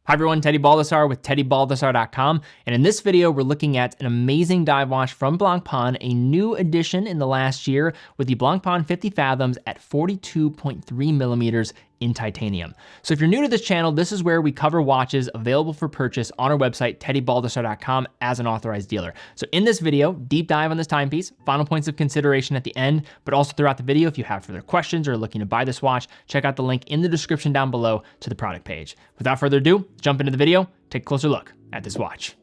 Hi everyone, Teddy Baldassarre with teddybaldassarre.com, and in this video we're looking at an amazing dive watch from Blancpain, a new addition in the last year with the Blancpain 50 Fathoms at 42.3 millimeters in titanium. So if you're new to this channel, this is where we cover watches available for purchase on our website, teddybaldassarre.com, as an authorized dealer. So in this video, deep dive on this timepiece, final points of consideration at the end, but also throughout the video, if you have further questions or are looking to buy this watch, check out the link in the description down below to the product page. Without further ado, jump into the video, take a closer look at this watch.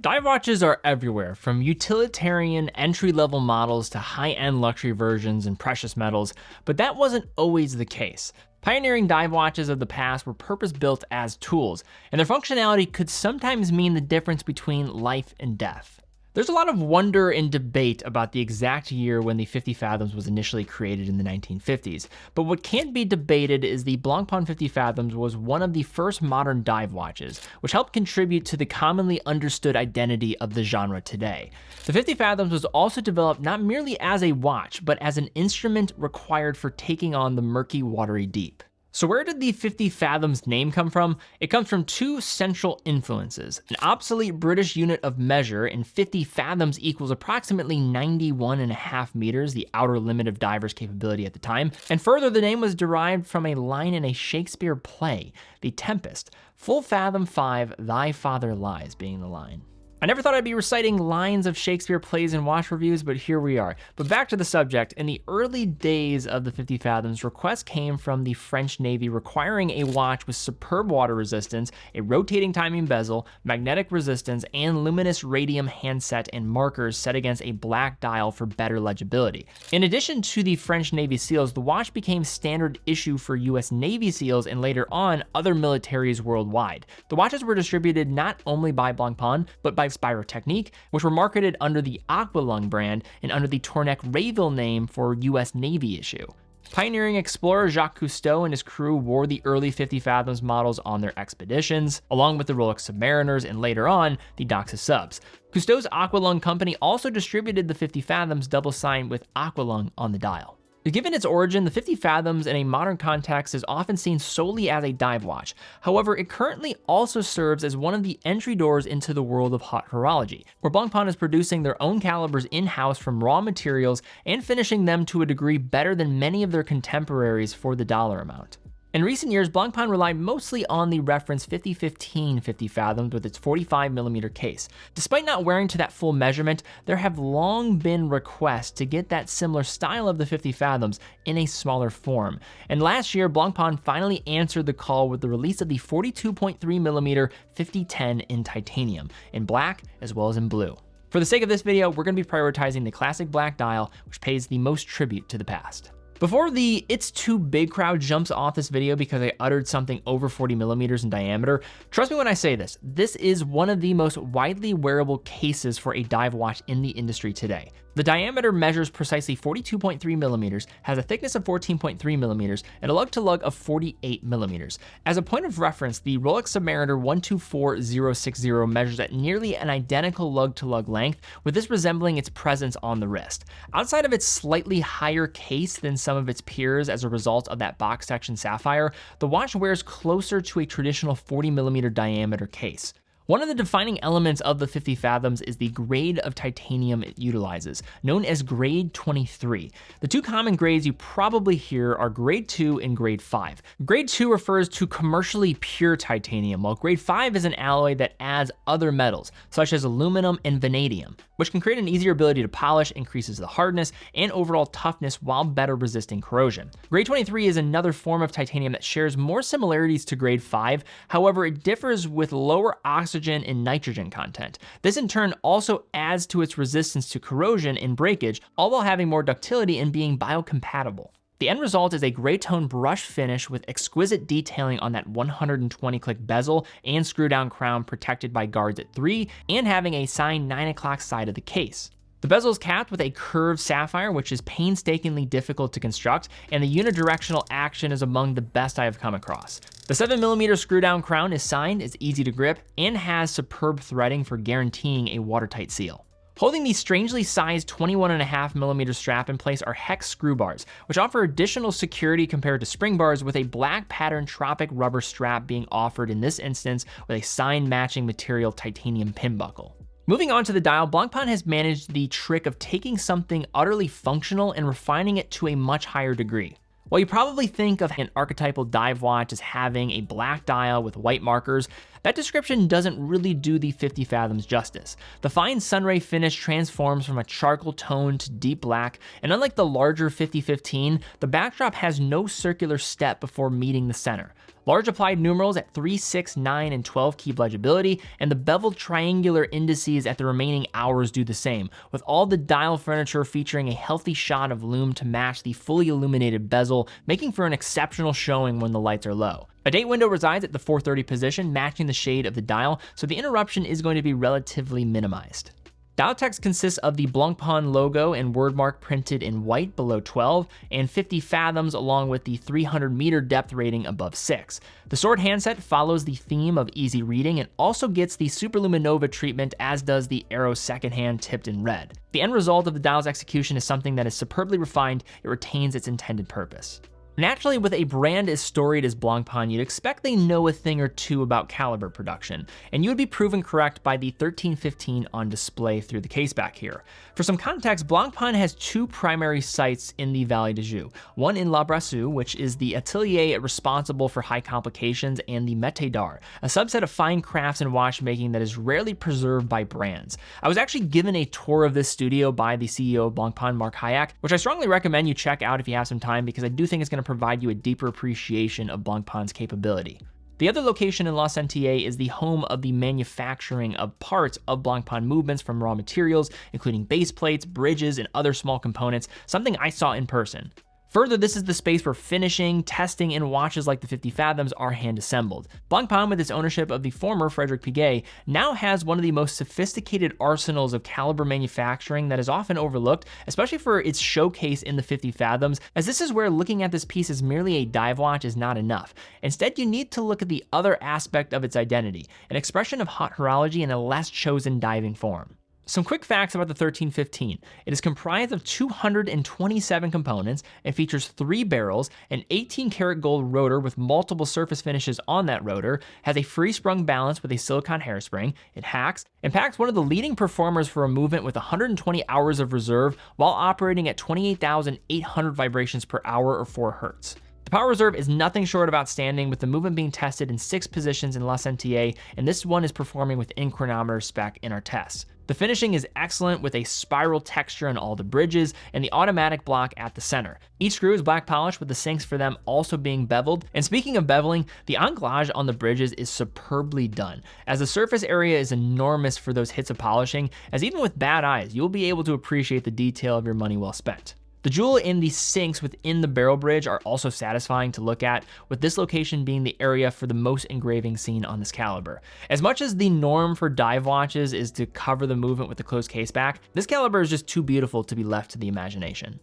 Dive watches are everywhere, from utilitarian entry-level models to high-end luxury versions and precious metals, but that wasn't always the case. Pioneering dive watches of the past were purpose-built as tools, and their functionality could sometimes mean the difference between life and death. There's a lot of wonder and debate about the exact year when the 50 Fathoms was initially created in the 1950s, but what can't be debated is the Blancpain 50 Fathoms was one of the first modern dive watches, which helped contribute to the commonly understood identity of the genre today. The 50 Fathoms was also developed not merely as a watch, but as an instrument required for taking on the murky, watery deep. So where did the 50 Fathoms name come from? It comes from two central influences: an obsolete British unit of measure, and 50 fathoms equals approximately 91.5 meters, the outer limit of divers' capability at the time. And further, the name was derived from a line in a Shakespeare play, The Tempest, "Full fathom 5, thy father lies," being the line. I never thought I'd be reciting lines of Shakespeare plays and watch reviews, but here we are. But back to the subject. In the early days of the 50 Fathoms, requests came from the French Navy requiring a watch with superb water resistance, a rotating timing bezel, magnetic resistance, and luminous radium handset and markers set against a black dial for better legibility. In addition to the French Navy SEALs, the watch became standard issue for US Navy SEALs and later on other militaries worldwide. The watches were distributed not only by Blancpain, but by Spirotechnique, which were marketed under the Aqualung brand and under the Tourneck Rayville name for US Navy issue. Pioneering explorer Jacques Cousteau and his crew wore the early 50 Fathoms models on their expeditions, along with the Rolex Submariners and later on, the Doxa subs. Cousteau's Aqualung company also distributed the 50 Fathoms double signed with Aqualung on the dial. Given its origin, the 50 Fathoms in a modern context is often seen solely as a dive watch. However, it currently also serves as one of the entry doors into the world of hot horology, where Blancpain is producing their own calibers in-house from raw materials and finishing them to a degree better than many of their contemporaries for the dollar amount. In recent years, Blancpain relied mostly on the reference 5015 50 Fathoms with its 45mm case. Despite not wearing to that full measurement, there have long been requests to get that similar style of the 50 Fathoms in a smaller form. And last year, Blancpain finally answered the call with the release of the 42.3mm 5010 in titanium, in black as well as in blue. For the sake of this video, we're going to be prioritizing the classic black dial, which pays the most tribute to the past. Before the "it's too big" crowd jumps off this video because I uttered something over 40mm in diameter, trust me when I say this, this is one of the most widely wearable cases for a dive watch in the industry today. The diameter measures precisely 42.3mm, has a thickness of 14.3mm, and a lug-to-lug of 48mm. As a point of reference, the Rolex Submariner 124060 measures at nearly an identical lug-to-lug length, with this resembling its presence on the wrist. Outside of its slightly higher case than some of its peers as a result of that box section sapphire, the watch wears closer to a traditional 40mm diameter case. One of the defining elements of the 50 Fathoms is the grade of titanium it utilizes, known as grade 23. The two common grades you probably hear are grade 2 and grade 5. Grade 2 refers to commercially pure titanium, while grade 5 is an alloy that adds other metals, such as aluminum and vanadium, which can create an easier ability to polish, increases the hardness and overall toughness while better resisting corrosion. Grade 23 is another form of titanium that shares more similarities to grade 5, however it differs with lower oxygen and nitrogen content. This in turn also adds to its resistance to corrosion and breakage, all while having more ductility and being biocompatible. The end result is a gray tone brush finish with exquisite detailing on that 120-click bezel and screw-down crown protected by guards at 3 and having a signed 9 o'clock side of the case. The bezel is capped with a curved sapphire, which is painstakingly difficult to construct, and the unidirectional action is among the best I have come across. The 7mm screw-down crown is signed, is easy to grip, and has superb threading for guaranteeing a watertight seal. Holding the strangely sized 21.5mm strap in place are hex screw bars, which offer additional security compared to spring bars, with a black pattern tropic rubber strap being offered in this instance with a sign matching material titanium pin buckle. Moving on to the dial, Blancpain has managed the trick of taking something utterly functional and refining it to a much higher degree. While you probably think of an archetypal dive watch as having a black dial with white markers, that description doesn't really do the 50 Fathoms justice. The fine sunray finish transforms from a charcoal tone to deep black, and unlike the larger 5015, the backdrop has no circular step before meeting the center. Large applied numerals at 3, 6, 9, and 12 keep legibility, and the beveled triangular indices at the remaining hours do the same, with all the dial furniture featuring a healthy shot of lume to match the fully illuminated bezel, making for an exceptional showing when the lights are low. A date window resides at the 4:30 position, matching the shade of the dial, so the interruption is going to be relatively minimized. Dial text consists of the Blancpain logo and wordmark printed in white below 12, and 50 fathoms along with the 300-meter depth rating above 6. The sword handset follows the theme of easy reading and also gets the superluminova treatment, as does the arrow second hand tipped in red. The end result of the dial's execution is something that is superbly refined. It retains its intended purpose. Naturally, with a brand as storied as Blancpain, you'd expect they know a thing or two about caliber production, and you would be proven correct by the 1315 on display through the case back here. For some context, Blancpain has two primary sites in the Vallée de Joux, one in La Brasserie, which is the atelier responsible for high complications, and the Métier d'Art, a subset of fine crafts and watchmaking that is rarely preserved by brands. I was actually given a tour of this studio by the CEO of Blancpain, Mark Hayek, which I strongly recommend you check out if you have some time, because I do think it's going to provide you a deeper appreciation of Blancpain's capability. The other location in La Sentier is the home of the manufacturing of parts of Blancpain movements from raw materials, including base plates, bridges, and other small components, something I saw in person. Further, this is the space where finishing, testing, and watches like the 50 Fathoms are hand-assembled. Blancpain, with its ownership of the former Frederic Piguet, now has one of the most sophisticated arsenals of caliber manufacturing that is often overlooked, especially for its showcase in the 50 Fathoms, as this is where looking at this piece as merely a dive watch is not enough. Instead, you need to look at the other aspect of its identity, an expression of hot horology in a less chosen diving form. Some quick facts about the 1315. It is comprised of 227 components and features 3 barrels, an 18-karat gold rotor with multiple surface finishes on that rotor, has a free-sprung balance with a silicone hairspring, it hacks, and packs one of the leading performers for a movement with 120 hours of reserve while operating at 28,800 vibrations per hour or 4 hertz. The power reserve is nothing short of outstanding, with the movement being tested in 6 positions in La Sentier, and this one is performing within chronometer spec in our tests. The finishing is excellent, with a spiral texture on all the bridges and the automatic block at the center. Each screw is black polished, with the sinks for them also being beveled. And speaking of beveling, the anglage on the bridges is superbly done, as the surface area is enormous for those hits of polishing, as even with bad eyes, you'll be able to appreciate the detail of your money well spent. The jewel in the sinks within the barrel bridge are also satisfying to look at, with this location being the area for the most engraving seen on this caliber. As much as the norm for dive watches is to cover the movement with the closed case back, this caliber is just too beautiful to be left to the imagination.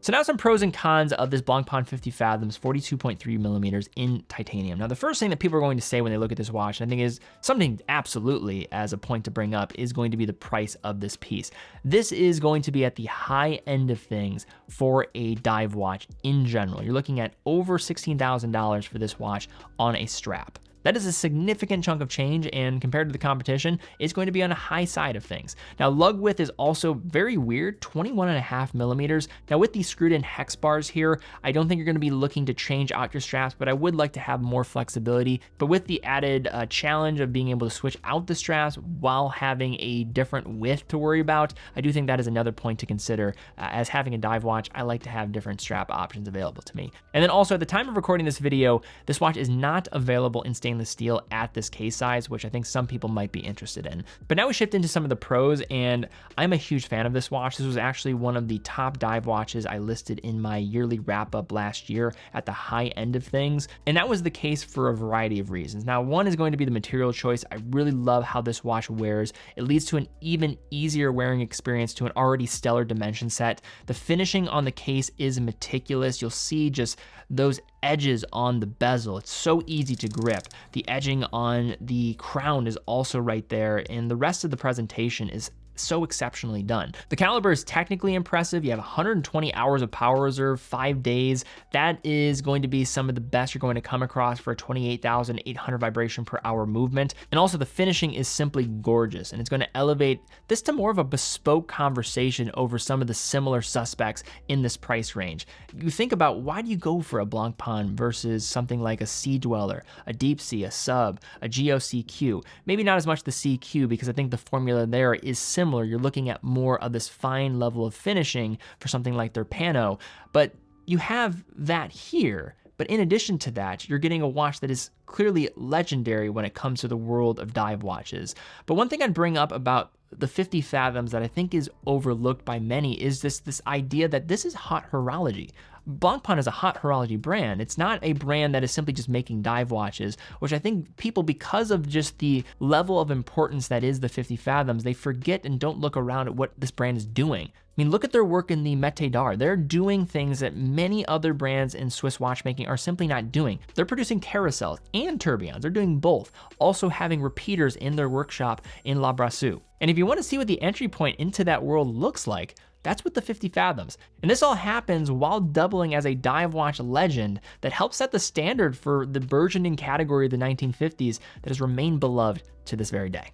So now some pros and cons of this Blancpain 50 Fathoms 42.3mm in titanium. Now, the first thing that people are going to say when they look at this watch, and I think is something absolutely as a point to bring up, is going to be the price of this piece. This is going to be at the high end of things for a dive watch in general. You're looking at over $16,000 for this watch on a strap. That is a significant chunk of change, and compared to the competition, it's going to be on a high side of things. Now, lug width is also very weird, 21.5mm. Now, with these screwed in hex bars here, I don't think you're going to be looking to change out your straps, but I would like to have more flexibility. But with the added challenge of being able to switch out the straps while having a different width to worry about, I do think that is another point to consider. As having a dive watch, I like to have different strap options available to me. And then also, at the time of recording this video, this watch is not available in stainless steel at this case size, which I think some people might be interested in. But now we shift into some of the pros, and I'm a huge fan of this watch. This was actually one of the top dive watches I listed in my yearly wrap-up last year at the high end of things, and that was the case for a variety of reasons. Now, one is going to be the material choice. I really love how this watch wears. It leads to an even easier wearing experience to an already stellar dimension set. The finishing on the case is meticulous. You'll see just those edges on the bezel. It's so easy to grip. The edging on the crown is also right there, and the rest of the presentation is so exceptionally done. The caliber is technically impressive. You have 120 hours of power reserve, 5 days. That is going to be some of the best you're going to come across for a 28,800 vibration per hour movement. And also the finishing is simply gorgeous, and it's going to elevate this to more of a bespoke conversation over some of the similar suspects in this price range. You think about, why do you go for a Blancpain versus something like a Sea Dweller, a Deep Sea, a Sub, a GOCQ? Maybe not as much the CQ, because I think the formula there is similar. You're looking at more of this fine level of finishing for something like their Pano, but you have that here. But in addition to that, you're getting a watch that is clearly legendary when it comes to the world of dive watches. But one thing I'd bring up about the 50 Fathoms that I think is overlooked by many is this idea that this is hot horology. Blancpain is a hot horology brand. It's not a brand that is simply just making dive watches, which I think people, because of just the level of importance that is the 50 Fathoms, they forget and don't look around at what this brand is doing. I mean, look at their work in the Métier d'Art. They're doing things that many other brands in Swiss watchmaking are simply not doing. They're producing carousels and tourbillons. They're doing both, also having repeaters in their workshop in La Brasseux. And if you want to see what the entry point into that world looks like, that's with the 50 Fathoms. And this all happens while doubling as a dive watch legend that helps set the standard for the burgeoning category of the 1950s that has remained beloved to this very day.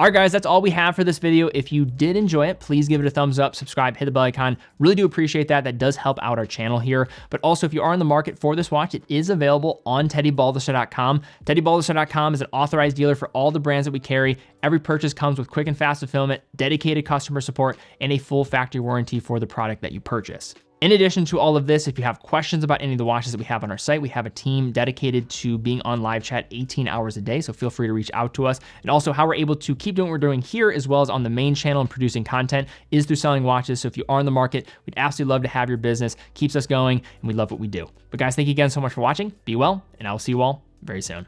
All right, guys, that's all we have for this video. If you did enjoy it, please give it a thumbs up, subscribe, hit the bell icon. Really do appreciate that. That does help out our channel here. But also, if you are in the market for this watch, it is available on TeddyBaldassarre.com. TeddyBaldassarre.com is an authorized dealer for all the brands that we carry. Every purchase comes with quick and fast fulfillment, dedicated customer support, and a full factory warranty for the product that you purchase. In addition to all of this, if you have questions about any of the watches that we have on our site, we have a team dedicated to being on live chat 18 hours a day, so feel free to reach out to us. And also, how we're able to keep doing what we're doing here as well as on the main channel and producing content is through selling watches. So if you are in the market, we'd absolutely love to have your business. Keeps us going, and we love what we do. But guys, thank you again so much for watching. Be well, and I will see you all very soon.